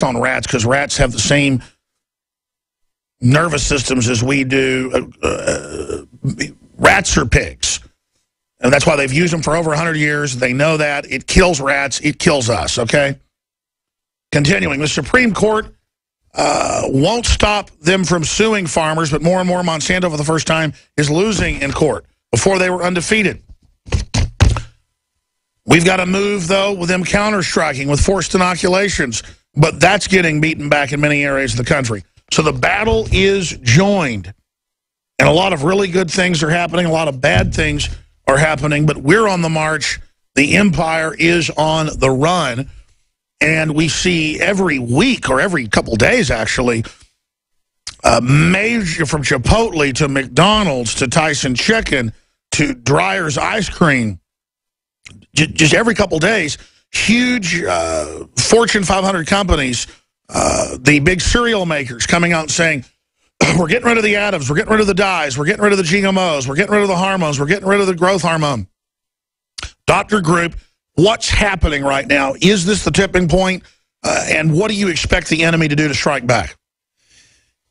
on rats because rats have the same nervous systems as we do. Rats are pigs. And that's why they've used them for over 100 years. They know that. It kills rats. It kills us, okay? Continuing, the Supreme Court won't stop them from suing farmers, but more and more Monsanto for the first time is losing in court. Before they were undefeated. We've got to move, though, with them counter-striking with forced inoculations. But that's getting beaten back in many areas of the country. So the battle is joined. And a lot of really good things are happening. A lot of bad things are happening. But we're on the march. The empire is on the run. And we see every week, or every couple days, actually, major, from Chipotle to McDonald's to Tyson Chicken to Dreyer's Ice Cream, just every couple days, huge Fortune 500 companies, the big cereal makers coming out and saying, we're getting rid of the additives, we're getting rid of the dyes, we're getting rid of the GMOs, we're getting rid of the hormones, we're getting rid of the growth hormone. Dr. Group, what's happening right now? Is this the tipping point? And what do you expect the enemy to do to strike back?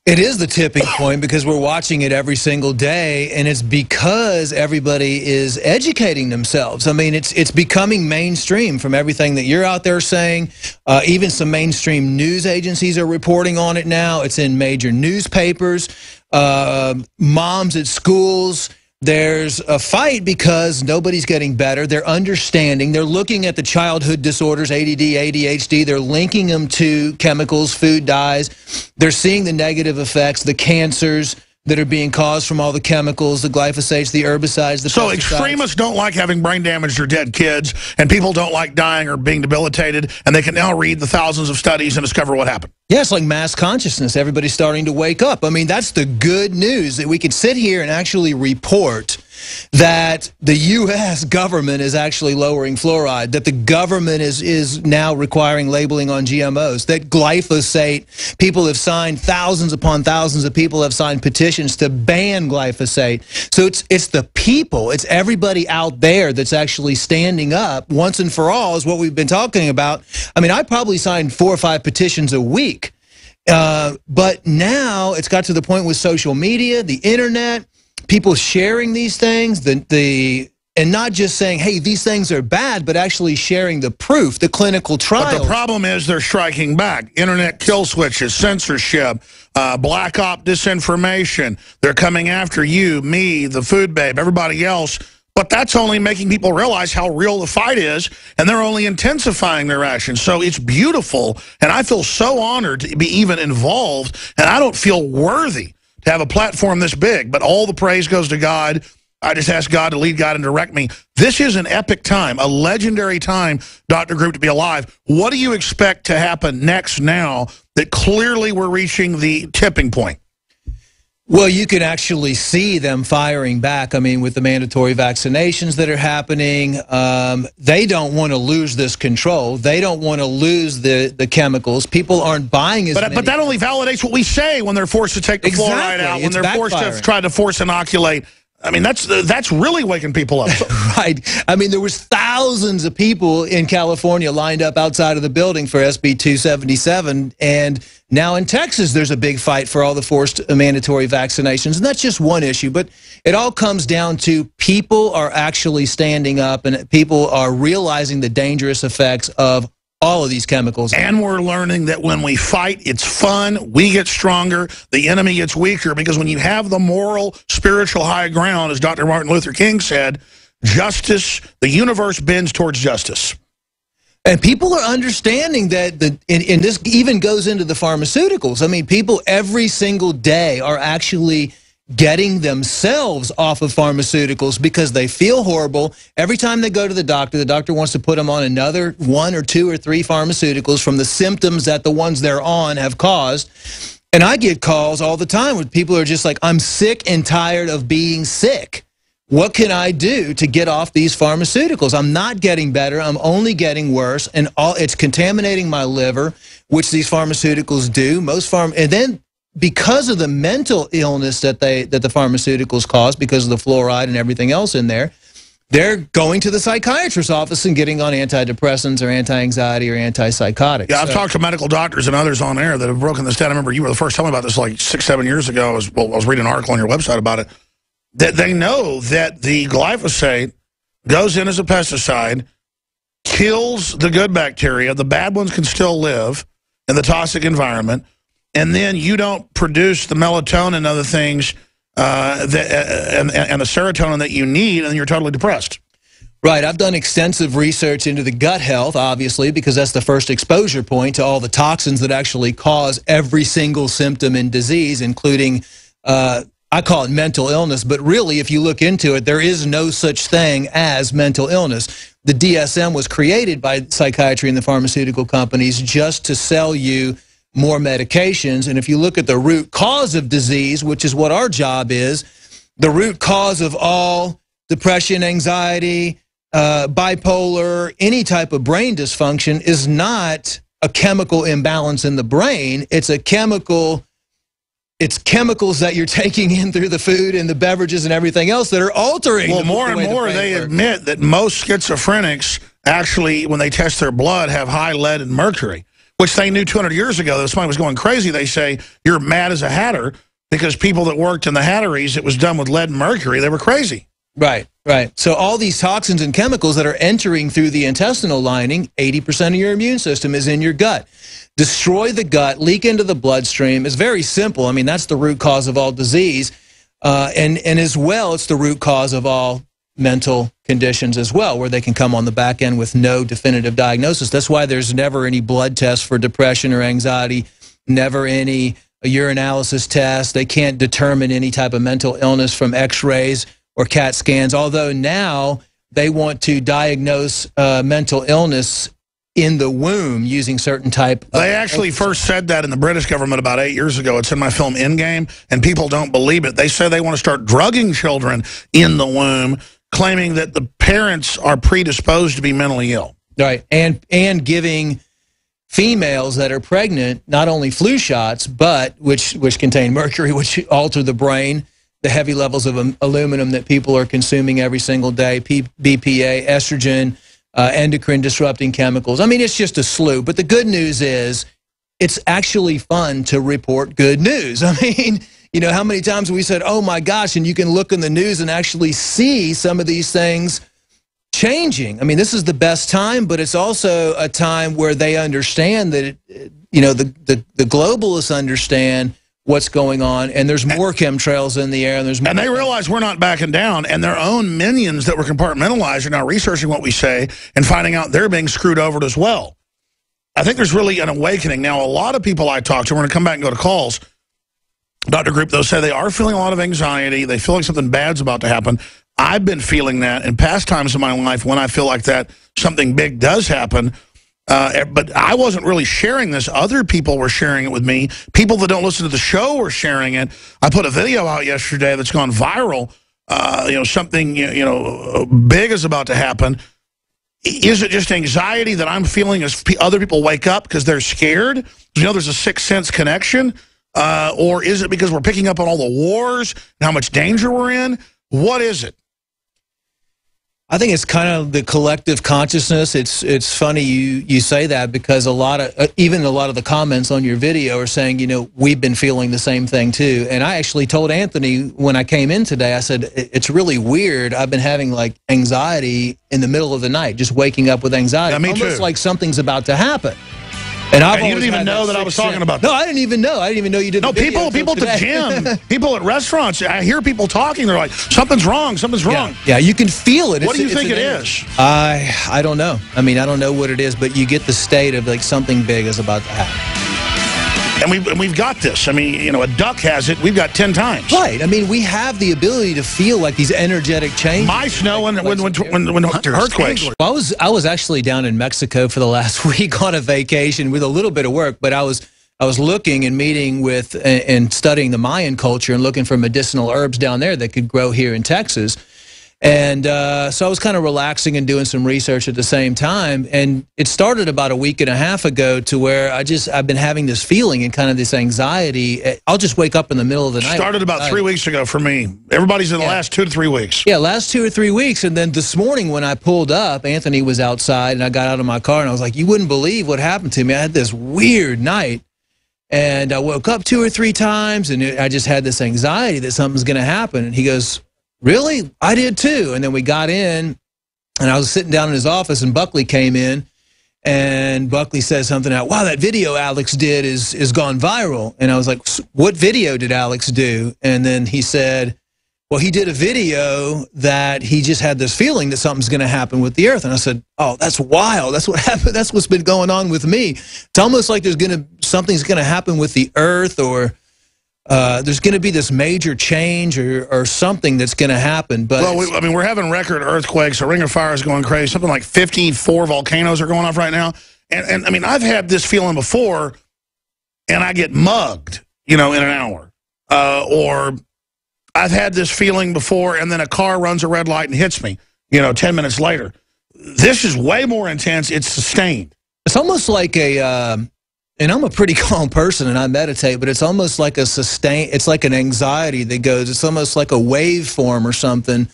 It is the tipping point because we're watching it every single day, and it's because everybody is educating themselves. I mean, it's becoming mainstream from everything that you're out there saying. Even some mainstream news agencies are reporting on it now. It's in major newspapers, moms at schools. There's a fight because nobody's getting better. They're understanding. They're looking at the childhood disorders, ADD, ADHD. They're linking them to chemicals, food dyes. They're seeing the negative effects, the cancers that are being caused from all the chemicals, the glyphosates, the herbicides, the pesticides. So extremists don't like having brain damaged or dead kids, and people don't like dying or being debilitated, and they can now read the thousands of studies and discover what happened. Yeah, it's like mass consciousness. Everybody's starting to wake up. I mean, that's the good news, that we can sit here and actually report that the U.S. government is actually lowering fluoride, that the government is now requiring labeling on GMOs, that glyphosate, people have signed, thousands upon thousands of people have signed petitions to ban glyphosate. So it's the people, it's everybody out there that's actually standing up once and for all, is what we've been talking about. I mean, I probably signed 4 or 5 petitions a week, but now it's got to the point with social media, the internet, people sharing these things, and not just saying, hey, these things are bad, but actually sharing the proof, the clinical trials. But the problem is they're striking back. Internet kill switches, censorship, black op disinformation. They're coming after you, me, the food babe, everybody else. But that's only making people realize how real the fight is, and they're only intensifying their actions. So it's beautiful, and I feel so honored to be even involved, and I don't feel worthy to have a platform this big, but all the praise goes to God. I just ask God to lead, God, and direct me. This is an epic time, a legendary time, Dr. Group, to be alive. What do you expect to happen next now that clearly we're reaching the tipping point? Well, you can actually see them firing back. I mean, with the mandatory vaccinations that are happening, they don't want to lose this control. They don't want to lose the chemicals. People aren't buying as many. But that only validates what we say when they're forced to take the fluoride out, when they're forced to try to force inoculate. I mean, that's really waking people up. Right. I mean, there was thousands of people in California lined up outside of the building for SB 277, and now in Texas, there's a big fight for all the forced mandatory vaccinations, and that's just one issue. But it all comes down to people are actually standing up, and people are realizing the dangerous effects of all of these chemicals. And we're learning that when we fight, it's fun, we get stronger, the enemy gets weaker, because when you have the moral, spiritual high ground, as Dr. Martin Luther King said, justice, the universe bends towards justice. And people are understanding that, and this even goes into the pharmaceuticals. I mean, people every single day are actually getting themselves off of pharmaceuticals because they feel horrible. Every time they go to the doctor wants to put them on another 1 or 2 or 3 pharmaceuticals from the symptoms that the ones they're on have caused. And I get calls all the time where people are just like, I'm sick and tired of being sick. What can I do to get off these pharmaceuticals? I'm not getting better. I'm only getting worse, and it's contaminating my liver, which these pharmaceuticals do. And then because of the mental illness that the pharmaceuticals cause, because of the fluoride and everything else in there, they're going to the psychiatrist's office and getting on antidepressants or anti-anxiety or antipsychotics. Yeah, I've talked to medical doctors and others on air that have broken this down. I remember you were the first telling me about this like 6, 7 years ago. I was reading an article on your website about it. That they know that the glyphosate goes in as a pesticide, kills the good bacteria. The bad ones can still live in the toxic environment. And then you don't produce the melatonin and other things and the serotonin that you need, and you're totally depressed. Right. I've done extensive research into the gut health, obviously, because that's the first exposure point to all the toxins that actually cause every single symptom and disease, including, I call it mental illness, but really, if you look into it, there is no such thing as mental illness. The DSM was created by psychiatry and the pharmaceutical companies just to sell you more medications. And if you look at the root cause of disease, which is what our job is, the root cause of all depression, anxiety, bipolar, any type of brain dysfunction is not a chemical imbalance in the brain. It's chemicals that you're taking in through the food and the beverages and everything else that are altering. Well, more and more they admit that most schizophrenics actually, when they test their blood, have high lead and mercury, which they knew 200 years ago that somebody was going crazy. They say, you're mad as a hatter, because people that worked in the hatteries, it was done with lead and mercury. They were crazy. Right, right. So all these toxins and chemicals that are entering through the intestinal lining, 80% of your immune system is in your gut. Destroy the gut, leak into the bloodstream. It's very simple. I mean, that's the root cause of all disease. And as well, it's the root cause of all mental conditions as well, where they can come on the back end with no definitive diagnosis. That's why there's never any blood tests for depression or anxiety, never any urinalysis test. They can't determine any type of mental illness from x-rays or CAT scans, although now they want to diagnose mental illness in the womb using certain type of... They actually first said that in the British government about 8 years ago. It's in my film Endgame, and people don't believe it. They say they want to start drugging children in the womb, claiming that the parents are predisposed to be mentally ill. Right, and giving females that are pregnant not only flu shots, but which contain mercury, which alter the brain, the heavy levels of aluminum that people are consuming every single day, BPA, estrogen, endocrine disrupting chemicals. I mean, it's just a slew. But the good news is it's actually fun to report good news. I mean, you know, how many times we said, oh my gosh, and you can look in the news and actually see some of these things changing. I mean, this is the best time, but it's also a time where they understand that, you know, the globalists understand what's going on, and there's more chemtrails in the air. And they realize we're not backing down, and their own minions that were compartmentalized are now researching what we say and finding out they're being screwed over as well. I think there's really an awakening. Now, a lot of people I talk to, we're going to come back and go to calls, Dr. Group, they'll say they are feeling a lot of anxiety. They feel like something bad's about to happen. I've been feeling that in past times in my life when I feel like that something big does happen. But I wasn't really sharing this. Other people were sharing it with me. People that don't listen to the show were sharing it. I put a video out yesterday that's gone viral. You know, something, big is about to happen. Is it just anxiety that I'm feeling as other people wake up because they're scared? You know, there's a sixth sense connection. Or is it because we're picking up on all the wars and how much danger we're in? What is it? I think it's kind of the collective consciousness. It's funny you say that, because even a lot of the comments on your video are saying, you know, we've been feeling the same thing too. And I actually told Anthony when I came in today, I said, it's really weird. I've been having like anxiety in the middle of the night, just waking up with anxiety. Yeah, me almost too. like something's about to happen. And you didn't even know that I was talking about that. No, I didn't even know. I didn't even know you did. No, people at the gym, people at restaurants. I hear people talking. They're like, something's wrong. Something's wrong. Yeah, you can feel it. What do you think it is? I don't know. I mean, I don't know what it is, but you get the state of like something big is about to happen. And we've got this. I mean, you know, a duck has it. We've got 10 times. Right. I mean, we have the ability to feel like these energetic changes. Mice know when earthquakes. Well, I was actually down in Mexico for the last week on a vacation with a little bit of work, but I was looking and meeting with and studying the Mayan culture and looking for medicinal herbs down there that could grow here in Texas. And so I was kind of relaxing and doing some research at the same time. And it started about a week and a half ago to where I've been having this feeling and kind of this anxiety. I'll just wake up in the middle of the night. Started about 3 weeks ago for me. Everybody's in the last 2 to 3 weeks. Yeah, last 2 or 3 weeks. And then this morning when I pulled up, Anthony was outside and I got out of my car and I was like, you wouldn't believe what happened to me. I had this weird night. And I woke up 2 or 3 times and I just had this anxiety that something's going to happen. And he goes, really? I did too. And then we got in, and I was sitting down in his office, and Buckley came in, and Buckley said something out, wow, that video Alex did is gone viral. And I was like, what video did Alex do? And then he said, well, he did a video that he just had this feeling that something's going to happen with the earth. And I said, oh, that's wild. That's what happened. That's what's been going on with me. It's almost like something's going to happen with the earth, or there's going to be this major change or something that's going to happen. But well, I mean, we're having record earthquakes. The Ring of Fire is going crazy. Something like 54 volcanoes are going off right now. And I mean, I've had this feeling before, and I get mugged, in an hour. Or I've had this feeling before, and then a car runs a red light and hits me, 10 minutes later. This is way more intense. It's sustained. It's almost like and I'm a pretty calm person and I meditate, but it's almost like it's like an anxiety that goes, it's almost like a waveform or something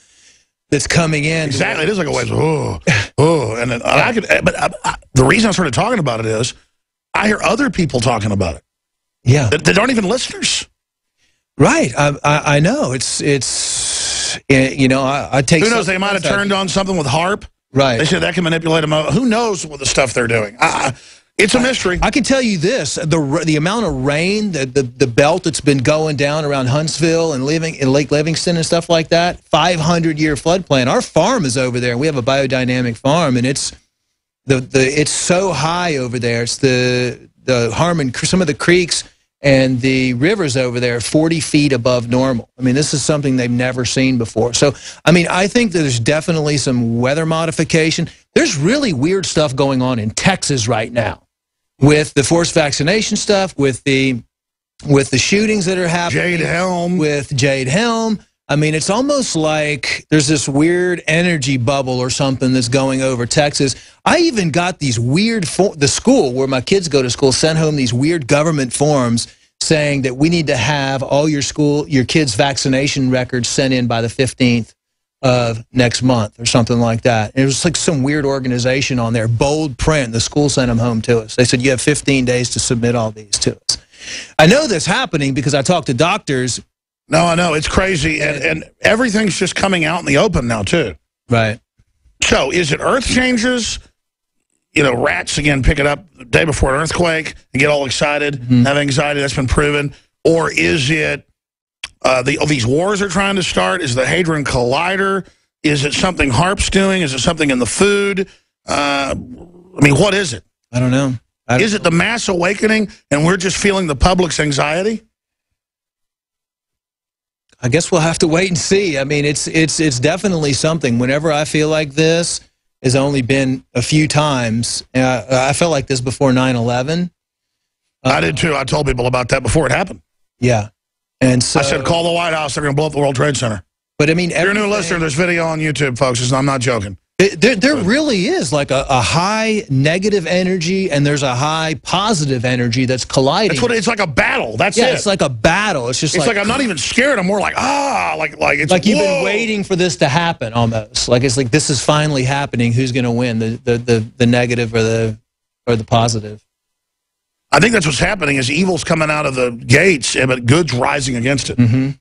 that's coming in. Exactly. It is like a wave. Oh. And then the reason I started talking about it is I hear other people talking about it. Yeah. That aren't even listeners. Right. I know. I take. Who knows? They might have turned on something with HAARP. Right. They said that can manipulate them. Who knows what the stuff they're doing? It's a mystery. I can tell you this: the amount of rain, the belt that's been going down around Huntsville and in Lake Livingston and stuff like that. 500-year floodplain. Our farm is over there. We have a biodynamic farm, and it's so high over there. It's the Harmon, some of the creeks and the rivers over there, 40 feet above normal. I mean, this is something they've never seen before. So, I mean, I think there's definitely some weather modification. There's really weird stuff going on in Texas right now with the forced vaccination stuff, with the shootings that are happening. Jade Helm. With Jade Helm. I mean, it's almost like there's this weird energy bubble or something that's going over Texas. I even got these weird, the school where my kids go to school sent home these weird government forms saying that we need to have all your kids' vaccination records sent in by the 15th of next month or something like that. And it was like some weird organization on there, bold print. The school sent them home to us. They said, you have 15 days to submit all these to us. I know this happening because I talked to doctors. No, I know. It's crazy. And everything's just coming out in the open now, too. Right. So is it earth changes? Rats, again, pick it up the day before an earthquake and get all excited, have anxiety. That's been proven. Or is it these wars are trying to start? Is the Hadron Collider? Is it something HAARP's doing? Is it something in the food? I mean, what is it? I don't know. Is it the mass awakening and we're just feeling the public's anxiety? I guess we'll have to wait and see. I mean, it's definitely something. Whenever I feel like this, has only been a few times. I felt like this before 9/11. I did too. I told people about that before it happened. Yeah. And so I said, call the White House. They're going to blow up the World Trade Center. But I mean, if you're a new listener, there's video on YouTube, folks. I'm not joking. There really is like a high negative energy and there's a high positive energy that's colliding. That's what it's like, a battle. That's it. It's like a battle. It's just like I'm not even scared. I'm more like it's like you've been waiting for this to happen almost. Like it's like this is finally happening. Who's going to win, the negative or the positive? I think that's what's happening. Is evil's coming out of the gates, but good's rising against it.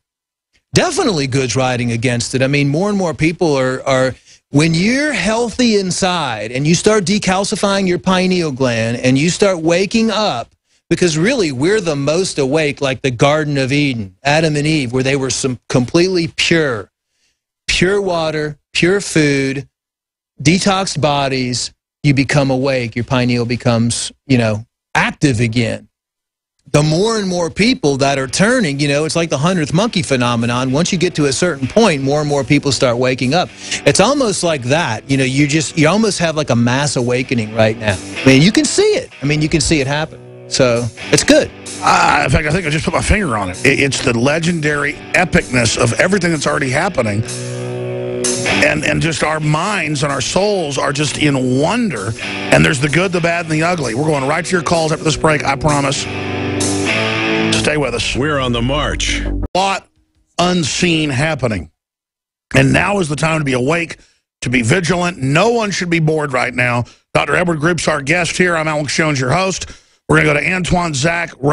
Definitely good's riding against it. I mean, more and more people are when you're healthy inside and you start decalcifying your pineal gland and you start waking up, because really we're the most awake, like the Garden of Eden, Adam and Eve, where they were completely pure water, pure food, detoxed bodies. You become awake. Your pineal becomes, active again. The more and more people that are turning, it's like the 100th monkey phenomenon. Once you get to a certain point, more and more people start waking up. It's almost like that. You almost have like a mass awakening right now. I mean, you can see it. I mean, you can see it happen. So it's good. In fact, I think I just put my finger on it. It's the legendary epicness of everything that's already happening. And just our minds and our souls are just in wonder. And there's the good, the bad, and the ugly. We're going right to your calls after this break, I promise. Stay with us. We're on the march. A lot unseen happening. And now is the time to be awake, to be vigilant. No one should be bored right now. Dr. Edward Group's our guest here. I'm Alex Jones, your host. We're going to go to Antoine Zach.